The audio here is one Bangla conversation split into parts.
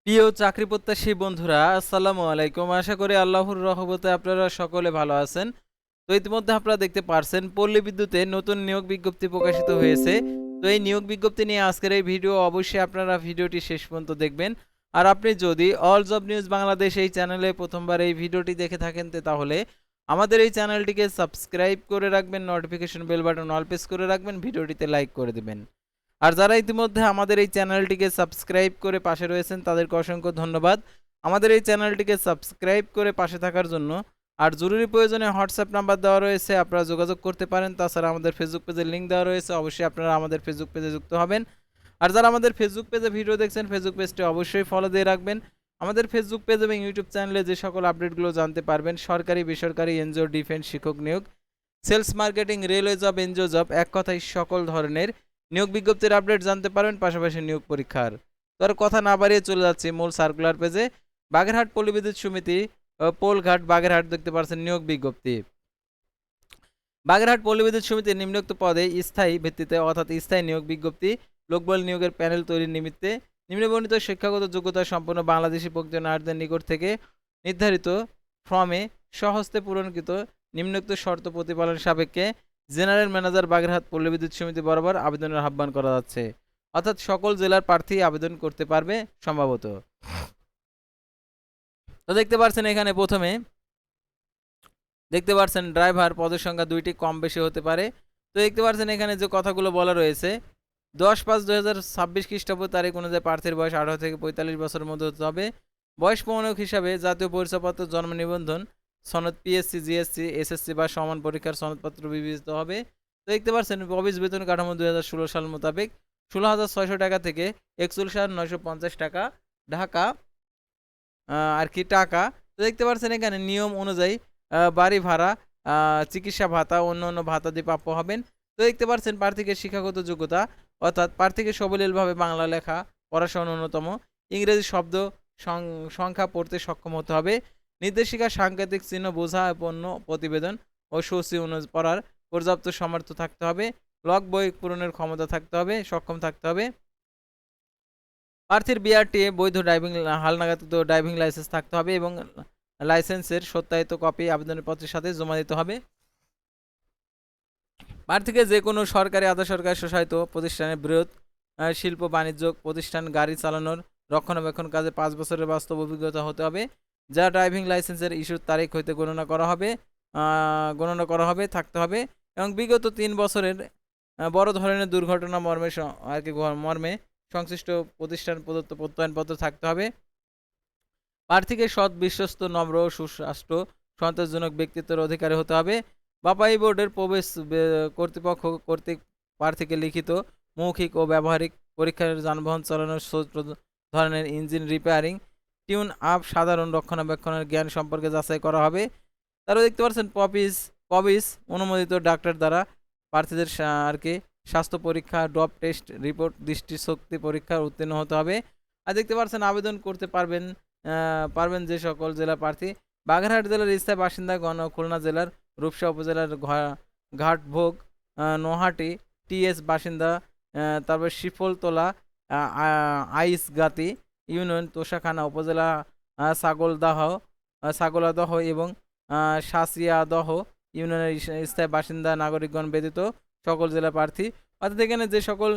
প্রিয় চাকরি প্রত্যাশী বন্ধুরা, আসসালামু আলাইকুম। আশা করি আল্লাহর রহমতে আপনারা সকলে ভালো আছেন। তো ইতিমধ্যে আপনারা দেখতে পারছেন পল্লী বিদ্যুতে নতুন নিয়োগ বিজ্ঞপ্তি প্রকাশিত হয়েছে। তো এই নিয়োগ বিজ্ঞপ্তি নিয়ে আজকের এই ভিডিও, অবশ্যই আপনারা ভিডিওটি শেষ পর্যন্ত দেখবেন। আর আপনি যদি অল জব নিউজ বাংলাদেশ এই চ্যানেলে প্রথমবার এই ভিডিওটি দেখে থাকেন, তাহলে আমাদের এই চ্যানেলটিকে সাবস্ক্রাইব করে রাখবেন, notification bell button all press করে রাখবেন, ভিডিওটিতে লাইক করে দেবেন। আর যারা ইতিমধ্যে আমাদের এই চ্যানেলটিকে সাবস্ক্রাইব করে পাশে রয়েছেন, তাদেরকে অসংখ্য ধন্যবাদ আমাদের এই চ্যানেলটিকে সাবস্ক্রাইব করে পাশে থাকার জন্য। আর জরুরি প্রয়োজনে হোয়াটসঅ্যাপ নাম্বার দেওয়া রয়েছে, আপনারা যোগাযোগ করতে পারেন। তাছাড়া আমাদের ফেসবুক পেজের লিঙ্ক দেওয়া রয়েছে, অবশ্যই আপনারা আমাদের ফেসবুক পেজে যুক্ত হবেন। আর যারা আমাদের ফেসবুক পেজে ভিডিও দেখছেন, ফেসবুক পেজটি অবশ্যই ফলো দিয়ে রাখবেন। আমাদের ফেসবুক পেজ এবং ইউটিউব চ্যানেলে যে সকল আপডেটগুলো জানতে পারবেন, সরকারি বেসরকারি এনজিও, ডিফেন্স, শিক্ষক নিয়োগ, sales marketing, railway job, NGO job, এক কথায় সকল ধরনের নিয়োগ বিজ্ঞপ্তির আপডেট জানতে পারেন, পাশাপাশি নিয়োগ পরীক্ষার। তো আর কথা না বাড়িয়ে চলে যাচ্ছি মূল সার্কুলার পেজে। বাগেরহাট পল্লী বিদ্যুৎ সমিতি, পোলঘাট, বাগেরহাট দেখতে পাচ্ছেন নিয়োগ বিজ্ঞপ্তি। বাগেরহাট পল্লী বিদ্যুৎ সমিতির নিম্নোক্ত পদে স্থায়ী ভিত্তিতে অর্থাৎ স্থায়ী নিয়োগ বিজ্ঞপ্তি, লোকবল নিয়োগের প্যানেল তৈরির নিমিত্তে নিম্নবর্ণিত শিক্ষাগত যোগ্যতা সম্পন্ন বাংলাদেশি প্রকৃত নারীদের নিকট থেকে নির্ধারিত ফর্মে স্বহস্তে পূরণকৃত নিম্নোক্ত শর্ত প্রতিপালন সাপেক্ষে জেনারেল ম্যানেজার বাগেরহাট পল্লী বিদ্যুৎ সমিতি বরাবর আবেদনের আহ্বান করা যাচ্ছে। অর্থাৎ সকল জেলার প্রার্থী আবেদন করতে পারবে সম্ভবত। তো দেখতে পাচ্ছেন এখানে প্রথমে দেখতে পাচ্ছেন ড্রাইভার পদের সংখ্যা 2টি, কম বেশি হতে পারে। তো দেখতে পাচ্ছেন এখানে যে কথাগুলো বলা রয়েছে, 10/5/2026 খ্রিস্টাব্দ তারিখ অনুযায়ী প্রার্থীর বয়স 18 থেকে 45 বছরের মধ্যে হতে হবে। বয়স প্রমাণক হিসাবে জাতীয় পরিচয়পত্র, জন্ম নিবন্ধন সনদ, পিএসসি, জিএসসি, এসএসসি বা সমান পরীক্ষার সনদপত্র বিবেচিত হবে। তো দেখতে পাচ্ছেন অফিস বেতন কাঠামো 2016 সাল মোতাবেক 16,600 টাকা থেকে 41,950 টাকা ঢাকা আর কি টাকা। তো দেখতে পাচ্ছেন এখানে নিয়ম অনুযায়ী বাড়ি ভাড়া, চিকিৎসা ভাতা, অন্য ভাতাদি প্রাপ্য হবেন। তো দেখতে পাচ্ছেন প্রার্থীকে শিক্ষাগত যোগ্যতা, অর্থাৎ প্রার্থীকে সবলীলভাবে বাংলা লেখা পড়াশোনা ন্যূনতম, ইংরেজি শব্দ সংখ্যা পড়তে সক্ষম হতে হবে। নির্দেশিকা, সাংকেতিক চিহ্ন বোঝা, পণ্য প্রতিবেদন ও সূচি পড়ার পর্যাপ্ত সামর্থ্য থাকতে হবে। লগ বই পূরণের ক্ষমতা থাকতে হবে, সক্ষম থাকতে হবে। প্রার্থীর বিআরটিএ বৈধ ড্রাইভিং হালনাগাদ ড্রাইভিং লাইসেন্স থাকতে হবে এবং লাইসেন্সের সত্যায়িত কপি আবেদনের পত্রের সাথে জমা দিতে হবে। প্রার্থীকে যে কোনো সরকারি, আধা সরকারি, স্বশাসিত প্রতিষ্ঠানের বৃহৎ শিল্প বাণিজ্য প্রতিষ্ঠান গাড়ি চালানোর রক্ষণাবেক্ষণ কাজে 5 বছরের বাস্তব অভিজ্ঞতা হতে হবে, যা ড্রাইভিং লাইসেন্সের ইস্যুর তারিখ হইতে গণনা করা হবে থাকতে হবে, এবং বিগত 3 বছরের বড় ধরনের দুর্ঘটনা মর্মে সংশ্লিষ্ট প্রতিষ্ঠান প্রদত্ত প্রত্যয়নপত্র থাকতে হবে। প্রার্থীকে সৎ, বিশ্বস্ত, নম্র ও সুস্বাস্থ্য সন্তোষজনক ব্যক্তিত্বের অধিকারী হতে হবে। বাপাই বোর্ডের প্রবেশ কর্তৃপক্ষ কর্তৃক প্রার্থীকে লিখিত, মৌখিক ও ব্যবহারিক পরীক্ষার যানবাহন চালানোর ধরনের ইঞ্জিন রিপেয়ারিং, টিউন আপ, সাধারণ রক্ষণাবেক্ষণের জ্ঞান সম্পর্কে যাচাই করা হবে। তারও দেখতে পাচ্ছেন পবিস অনুমোদিত ডাক্তার দ্বারা প্রার্থীদের আর কি স্বাস্থ্য পরীক্ষা, ডপ টেস্ট রিপোর্ট, দৃষ্টিশক্তি পরীক্ষার উত্তীর্ণ হতে হবে। আর দেখতে পাচ্ছেন আবেদন করতে পারবেন যে সকল জেলা প্রার্থী বাগেরহাট জেলার স্থায়ী বাসিন্দাগণ, খুলনা জেলার রূপসা উপজেলার ঘাটভোগ, নোহাটি টিএস বাসিন্দা, তারপর শিফলতলা, আইসগাতি ইউনিয়ন, তোষাখানা উপজেলা, ছাগলাদহ এবং সাঁচিয়াদহ ইউনিয়নের স্থায়ী বাসিন্দা নাগরিকগণ ব্যতীত সকল জেলা প্রার্থী। অর্থাৎ এখানে যে সকল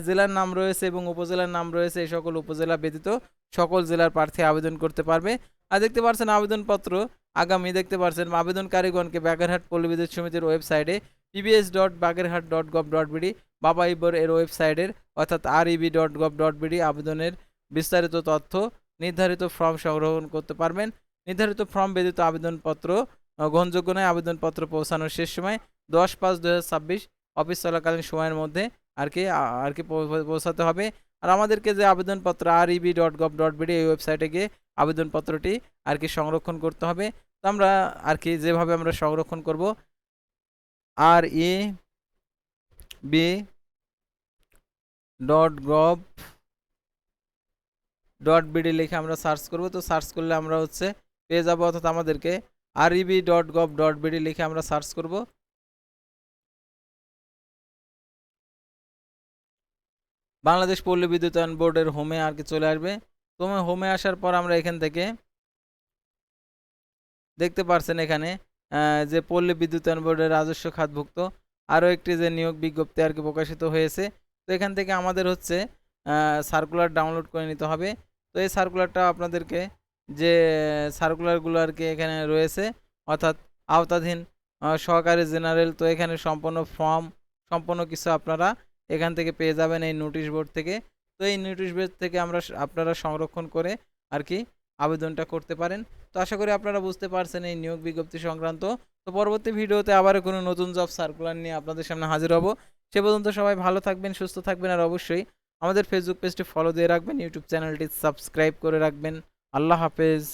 জেলার নাম রয়েছে এবং উপজেলার নাম রয়েছে, এই সকল উপজেলা ব্যতীত সকল জেলার প্রার্থী আবেদন করতে পারবে। আর দেখতে পাচ্ছেন আবেদনপত্র আগামী দেখতে পাচ্ছেন আবেদনকারীগণকে বাগেরহাট পল্লী বিদ্যুৎ সমিতির ওয়েবসাইটে pbs.bagerhat.gov.bd বাবাইবর এর ওয়েবসাইটের অর্থাৎ reb.gov.bd আবেদনের বিস্তারিত তথ্য নির্ধারিত ফর্ম সংগ্রহ করতে পারবেন। নির্ধারিত ফর্ম ব্যতীত আবেদনপত্র গ্রহণযোগ্য নয়। আবেদনপত্র পৌঁছানোর শেষ সময় 10/5/2026 অফিস চলাকালীন সময়ের মধ্যে আর কি পৌঁছাতে হবে। আর আমাদেরকে যে আবেদনপত্র reb.gov.bd এই ওয়েবসাইটে গিয়ে আবেদনপত্রটি আর কি সংরক্ষণ করতে হবে। তো আমরা আর কি যেভাবে আমরা সংরক্ষণ করব, reb.gov.bd লিখে আমরা সার্চ করব। তো সার্চ করলে আমরা পেয়ে যাব, অর্থাৎ আমাদেরকে reb.gov.bd লিখে আমরা সার্চ করব। বাংলাদেশ পল্লী বিদ্যুতায়ন বোর্ডের হোমে আর কি চলে আসবে। তো হোমে আসার পর আমরা এখান থেকে দেখতে পারছেন এখানে যে পল্লী বিদ্যুতায়ন বোর্ডের রাজস্ব খাতভুক্ত আরও একটি যে নিয়োগ বিজ্ঞপ্তি আর কি প্রকাশিত হয়েছে। তো এখান থেকে আমাদের হচ্ছে সার্কুলার ডাউনলোড করে নিতে হবে। তো এই সার্কুলারটা আপনাদেরকে যে সার্কুলারগুলো আর কি এখানে রয়েছে, অর্থাৎ আওতাধীন সহকারী জেনারেল, তো এখানে সম্পূর্ণ ফর্ম সম্পূর্ণ কিছু আপনারা এখান থেকে পেয়ে যাবেন এই নোটিশ বোর্ড থেকে। তো এই নোটিশ বোর্ড থেকে আপনারা সংরক্ষণ করে আর কি আবেদনটা করতে পারেন। তো আশা করি আপনারা বুঝতে পারছেন এই নিয়োগ বিজ্ঞপ্তি সংক্রান্ত। তো পরবর্তী ভিডিওতে আবারও কোনো নতুন জব সার্কুলার নিয়ে আপনাদের সামনে হাজির হব। সে পর্যন্ত সবাই ভালো থাকবেন, সুস্থ থাকবেন, আর অবশ্যই আমাদের ফেসবুক পেজটি ফলো দিয়ে রাখবেন, ইউটিউব চ্যানেলটি সাবস্ক্রাইব করে রাখবেন। আল্লাহ হাফেজ।